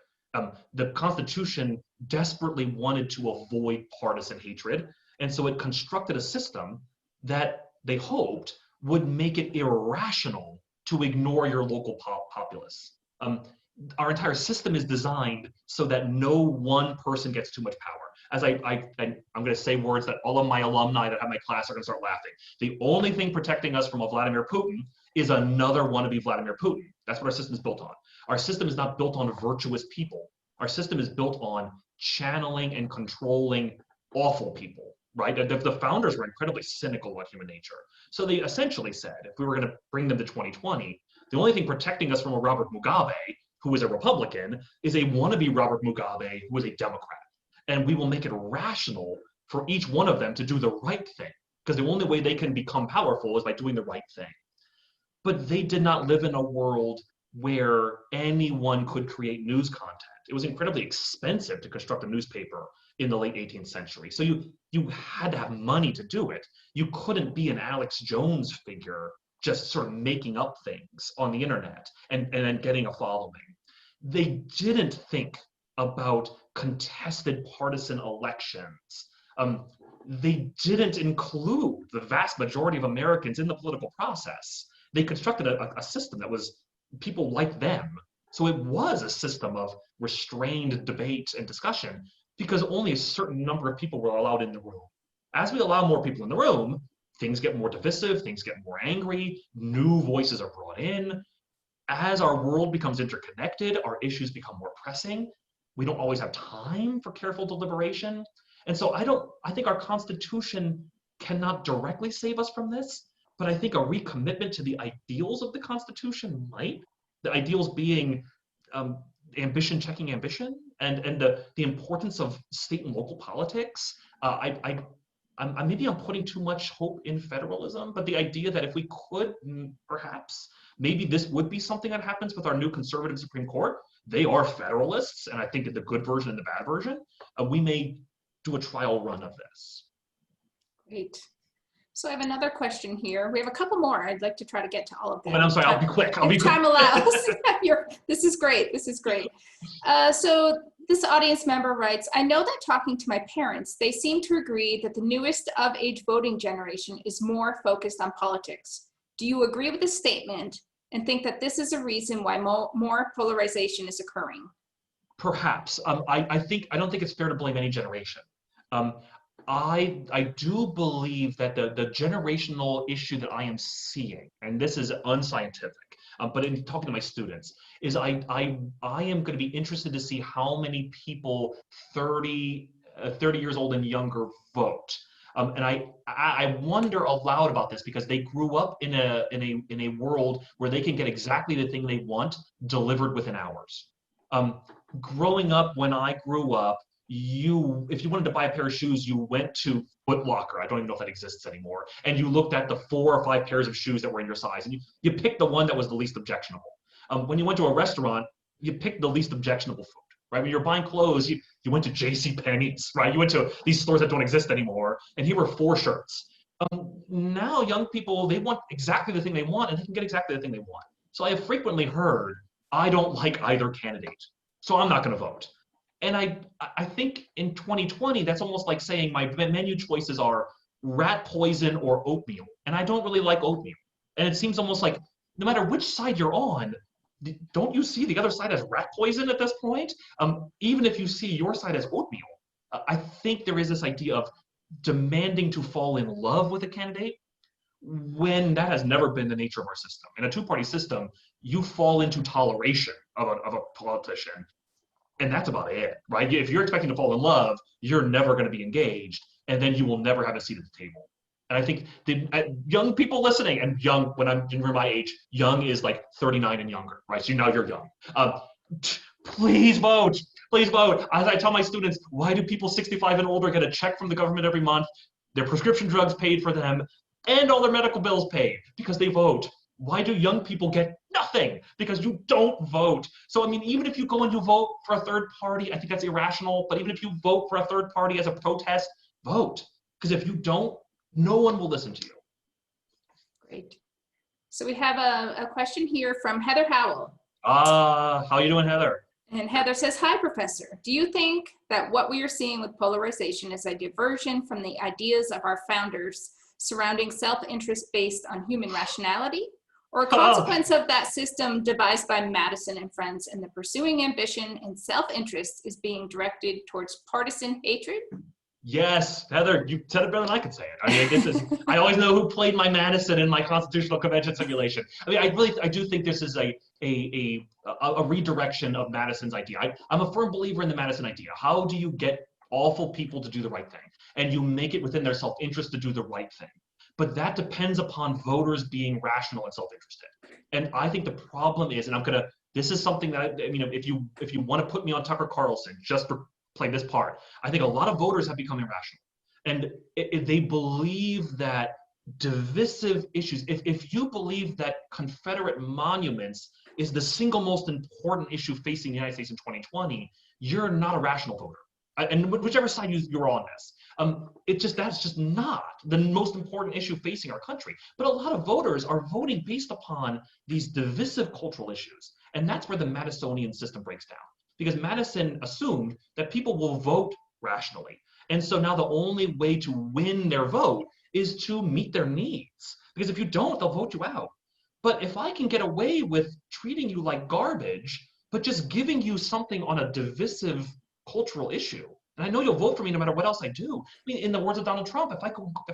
The Constitution desperately wanted to avoid partisan hatred, and so it constructed a system that they hoped would make it irrational to ignore your local populace. Our entire system is designed so that no one person gets too much power. As I'm going to say words that all of my alumni that have my class are going to start laughing. The only thing protecting us from a Vladimir Putin is another wannabe Vladimir Putin. That's what our system is built on. Our system is not built on virtuous people. Our system is built on channeling and controlling awful people. right? The founders were incredibly cynical about human nature. So they essentially said, if we were going to bring them to 2020, the only thing protecting us from a Robert Mugabe, who is a Republican, is a wannabe Robert Mugabe, who is a Democrat. And we will make it rational for each one of them to do the right thing, because the only way they can become powerful is by doing the right thing. But they did not live in a world where anyone could create news content. It was incredibly expensive to construct a newspaper in the late 18th century. So you had to have money to do it. You couldn't be an Alex Jones figure just sort of making up things on the internet and then getting a following. They didn't think about contested partisan elections. They didn't include the vast majority of Americans in the political process. They constructed a system that was people like them. So it was a system of restrained debate and discussion because only a certain number of people were allowed in the room. As we allow more people in the room, things get more divisive, things get more angry, new voices are brought in. As our world becomes interconnected, our issues become more pressing. We don't always have time for careful deliberation. And so I think our Constitution cannot directly save us from this, but I think a recommitment to the ideals of the Constitution might. The ideals being ambition checking ambition and the importance of state and local politics. Maybe I'm putting too much hope in federalism, but the idea that if we could, perhaps, maybe this would be something that happens with our new conservative Supreme Court. They are federalists, and I think the good version and the bad version. We may do a trial run of this. Great. So I have another question here. We have a couple more. I'd like to try to get to all of them. But I'm sorry, I'll be quick. If time allows. This is great. This is great. So this audience member writes, I know that talking to my parents, they seem to agree that the newest of age voting generation is more focused on politics. Do you agree with this statement and think that this is a reason why more polarization is occurring? Perhaps. I don't think it's fair to blame any generation. I do believe that the generational issue that I am seeing, and this is unscientific, but in talking to my students, is I am going to be interested to see how many people 30 years old and younger vote. And I wonder aloud about this because they grew up in a world where they can get exactly the thing they want delivered within hours. Growing up, when I grew up, if you wanted to buy a pair of shoes, you went to Foot Locker. I don't even know if that exists anymore. And you looked at the 4 or 5 pairs of shoes that were in your size, and you picked the one that was the least objectionable. When you went to a restaurant, you picked the least objectionable food, right? When you're buying clothes, you went to JCPenney's, right? You went to these stores that don't exist anymore, and here were 4 shirts. Now young people, they want exactly the thing they want, and they can get exactly the thing they want. So I have frequently heard, I don't like either candidate, so I'm not going to vote. And I think in 2020, that's almost like saying my menu choices are rat poison or oatmeal. And I don't really like oatmeal. And it seems almost like no matter which side you're on, don't you see the other side as rat poison at this point? Even if you see your side as oatmeal, I think there is this idea of demanding to fall in love with a candidate when that has never been the nature of our system. In a two-party system, you fall into toleration of a politician. And that's about it, right? If you're expecting to fall in love, you're never going to be engaged, and then you will never have a seat at the table. And I think the young people listening, and young, when I'm in my age, young is like 39 and younger, right? So now you're young. Please vote. Please vote. As I tell my students, why do people 65 and older get a check from the government every month? Their prescription drugs paid for them, and all their medical bills paid because they vote. Why do young people get nothing? Because you don't vote. So, I mean, even if you go and you vote for a third party, I think that's irrational. But even if you vote for a third party as a protest, vote. Because if you don't, no one will listen to you. Great. So we have a question here from Heather Howell. How you doing, Heather? And Heather says, hi, Professor. Do you think that what we are seeing with polarization is a diversion from the ideas of our founders surrounding self-interest based on human rationality? Or a consequence of that system devised by Madison and friends, and the pursuing ambition and self-interest is being directed towards partisan hatred? Yes, Heather, you said it better than I could say it. I mean, this is, I always know who played my Madison in my constitutional convention simulation. I mean, I do think this is a redirection of Madison's idea. I'm a firm believer in the Madison idea. How do you get awful people to do the right thing, and you make it within their self-interest to do the right thing. But that depends upon voters being rational and self-interested. And I think the problem is, and this is something that, if you want to put me on Tucker Carlson just for playing this part, I think a lot of voters have become irrational. And they believe that divisive issues, if you believe that Confederate monuments is the single most important issue facing the United States in 2020, you're not a rational voter. And whichever side you're on this, that's just not the most important issue facing our country. But a lot of voters are voting based upon these divisive cultural issues. And that's where the Madisonian system breaks down. Because Madison assumed that people will vote rationally. And so now the only way to win their vote is to meet their needs. Because if you don't, they'll vote you out. But if I can get away with treating you like garbage, but just giving you something on a divisive cultural issue, and I know you'll vote for me no matter what else I do. I mean, in the words of Donald Trump, if I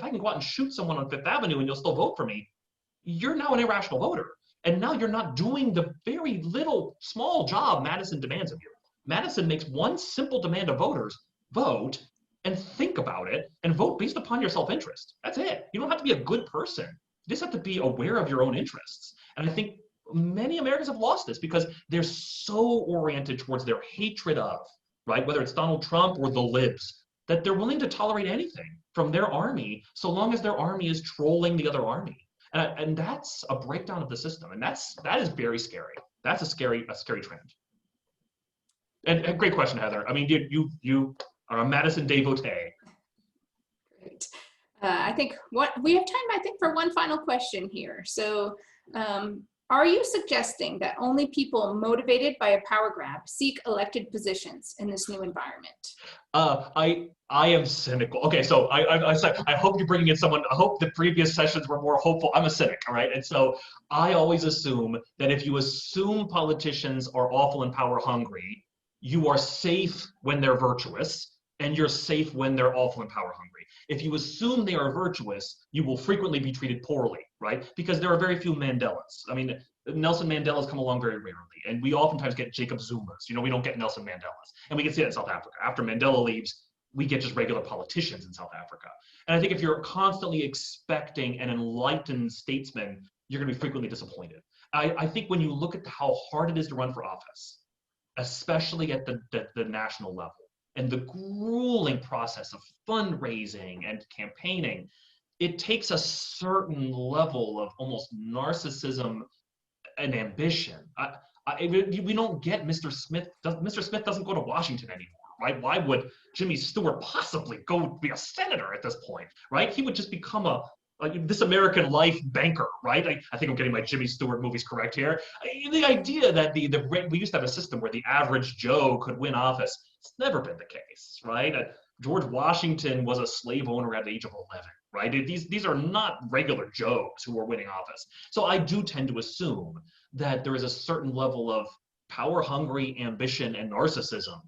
can go out and shoot someone on Fifth Avenue and you'll still vote for me, you're now an irrational voter. And now you're not doing the very little small job Madison demands of you. Madison makes one simple demand of voters: vote and think about it and vote based upon your self-interest. That's it. You don't have to be a good person. You just have to be aware of your own interests. And I think many Americans have lost this because they're so oriented towards their hatred of, right, whether it's Donald Trump or the libs, that they're willing to tolerate anything from their army so long as their army is trolling the other army. And that's a breakdown of the system. And that is very scary. That's a scary trend. And great question, Heather. I mean, you are a Madison devotee. Great. I think we have time, I think, for one final question here. So are you suggesting that only people motivated by a power grab seek elected positions in this new environment? I am cynical. Okay, so I hope you're bringing in someone. I hope the previous sessions were more hopeful. I'm a cynic, all right? And so I always assume that if you assume politicians are awful and power hungry, you are safe when they're virtuous, and you're safe when they're awful and power hungry. If you assume they are virtuous, you will frequently be treated poorly, right? Because there are very few Mandelas. I mean, Nelson Mandela's come along very rarely, and we oftentimes get Jacob Zumas. We don't get Nelson Mandelas. And we can see that in South Africa. After Mandela leaves, we get just regular politicians in South Africa. And I think if you're constantly expecting an enlightened statesman, you're gonna be frequently disappointed. I think when you look at how hard it is to run for office, especially at the national level, and the grueling process of fundraising and campaigning, it takes a certain level of almost narcissism and ambition. We don't get Mr. Smith. Mr. Smith doesn't go to Washington anymore, right? Why would Jimmy Stewart possibly go be a senator at this point, right? He would just become a This American Life banker, right? I think I'm getting my Jimmy Stewart movies correct here. The idea that we used to have a system where the average Joe could win office, it's never been the case, right? George Washington was a slave owner at the age of 11, right? These are not regular Joes who are winning office. So I do tend to assume that there is a certain level of power-hungry ambition and narcissism,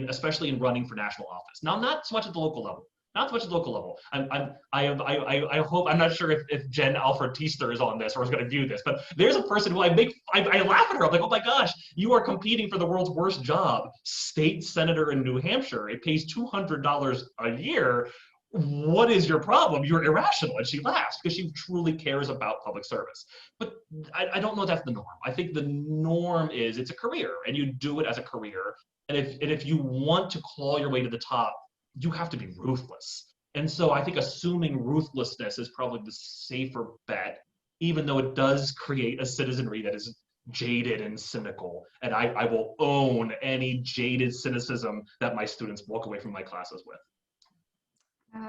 especially in running for national office. Now, not so much at the local level. Not so much at the local level. I hope, I'm not sure if Jen Alfred Teester is on this or is going to view this, but there's a person who I laugh at her. I'm like, oh my gosh, you are competing for the world's worst job, state senator in New Hampshire. It pays $200 a year. What is your problem? You're irrational. And she laughs because she truly cares about public service. But I don't know that's the norm. I think the norm is it's a career and you do it as a career. And if you want to claw your way to the top, you have to be ruthless. And so I think assuming ruthlessness is probably the safer bet, even though it does create a citizenry that is jaded and cynical. And I will own any jaded cynicism that my students walk away from my classes with.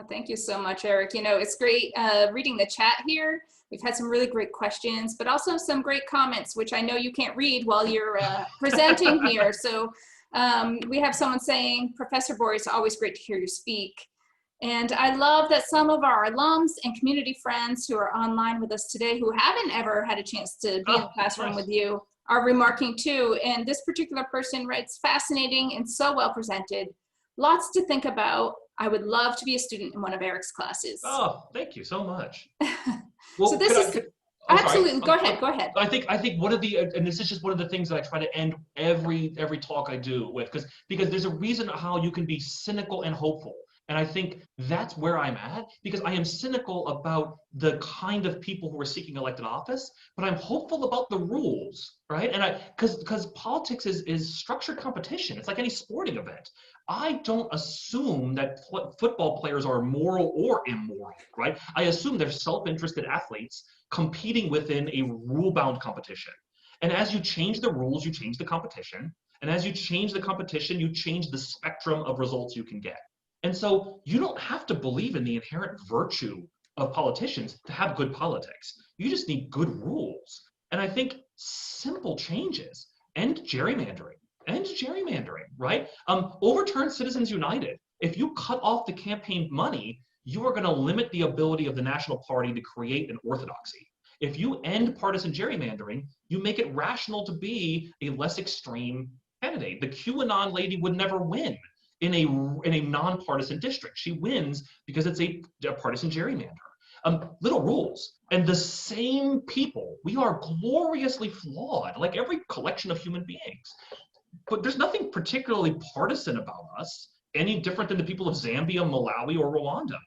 Thank you so much, Eric. It's great reading the chat here. We've had some really great questions, but also some great comments, which I know you can't read while you're presenting here. So we have someone saying, Professor Bory, it's always great to hear you speak. And I love that some of our alums and community friends who are online with us today who haven't ever had a chance to be in the classroom with you are remarking too. And this particular person writes, fascinating and so well presented. Lots to think about. I would love to be a student in one of Eric's classes. Oh, thank you so much. Well, So this is, Oh, sorry. Absolutely, go ahead, go ahead. I think one of the and this is just one of the things that I try to end every talk I do with, because there's a reason how you can be cynical and hopeful. And I think that's where I'm at, because I am cynical about the kind of people who are seeking elected office, but I'm hopeful about the rules, right? And because politics is structured competition. It's like any sporting event. I don't assume that football players are moral or immoral, right? I assume they're self-interested athletes competing within a rule-bound competition. And as you change the rules, you change the competition. And as you change the competition, you change the spectrum of results you can get. And so you don't have to believe in the inherent virtue of politicians to have good politics. You just need good rules. And I think simple changes, end gerrymandering, right? Overturn Citizens United. If you cut off the campaign money, you are going to limit the ability of the national party to create an orthodoxy. If you end partisan gerrymandering, you make it rational to be a less extreme candidate. The QAnon lady would never win in a nonpartisan district. She wins because it's a partisan gerrymander. Little rules. And the same people, we are gloriously flawed, like every collection of human beings. But there's nothing particularly partisan about us, any different than the people of Zambia, Malawi, or Rwanda.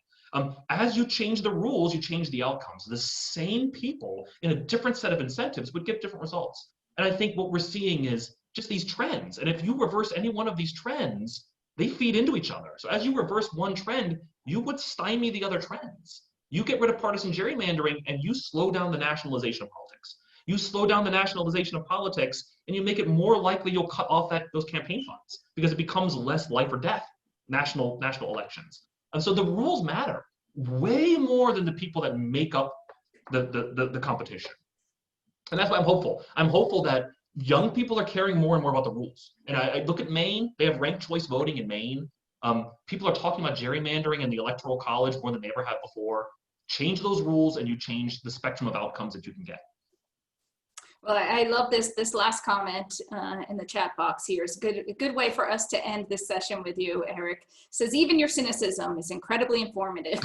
As you change the rules, you change the outcomes. The same people in a different set of incentives would get different results. And I think what we're seeing is just these trends. And if you reverse any one of these trends, they feed into each other. So as you reverse one trend, you would stymie the other trends. You get rid of partisan gerrymandering and you slow down the nationalization of politics. You slow down the nationalization of politics and you make it more likely you'll cut off those campaign funds because it becomes less life or death national elections. And so the rules matter way more than the people that make up the competition. And that's why I'm hopeful. I'm hopeful that young people are caring more and more about the rules. And I look at Maine, they have ranked choice voting in Maine. People are talking about gerrymandering in the Electoral College more than they ever have before. Change those rules and you change the spectrum of outcomes that you can get. Well, I love this last comment in the chat box here. It's a good way for us to end this session with you, Eric. It says, even your cynicism is incredibly informative.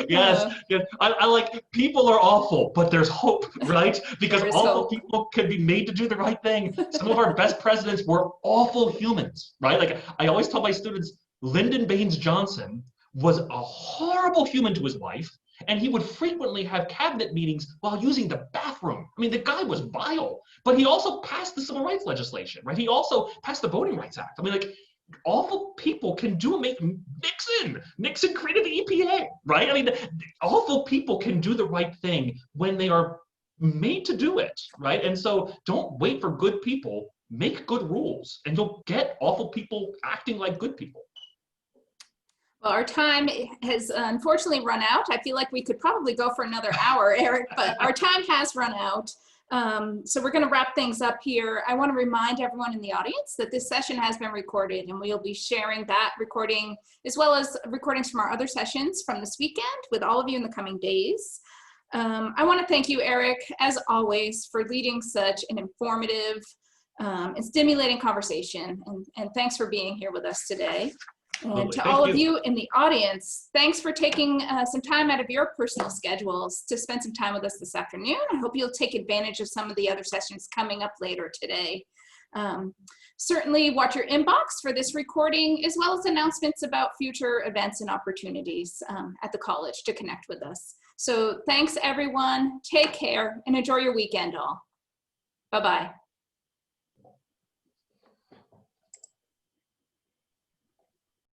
Yes. I like, people are awful, but there's hope, right? Because awful people can be made to do the right thing. Some of our best presidents were awful humans, right? Like I always tell my students, Lyndon Baines Johnson was a horrible human to his wife, and he would frequently have cabinet meetings while using the bathroom. I mean, the guy was vile, but he also passed the civil rights legislation, right? He also passed the Voting Rights Act. I mean, like, awful people can do Nixon created the EPA, right? I mean, awful people can do the right thing when they are made to do it, right? And so don't wait for good people, make good rules, and you'll get awful people acting like good people. Well, our time has unfortunately run out. I feel like we could probably go for another hour, Eric, but our time has run out. So we're going to wrap things up here. I want to remind everyone in the audience that this session has been recorded, and we'll be sharing that recording as well as recordings from our other sessions from this weekend with all of you in the coming days. I want to thank you, Eric, as always, for leading such an informative and stimulating conversation. And thanks for being here with us today. And to all of you in the audience, thanks for taking some time out of your personal schedules to spend some time with us this afternoon. I hope you'll take advantage of some of the other sessions coming up later today. Certainly watch your inbox for this recording, as well as announcements about future events and opportunities at the college to connect with us. So thanks, everyone. Take care and enjoy your weekend all. Bye-bye.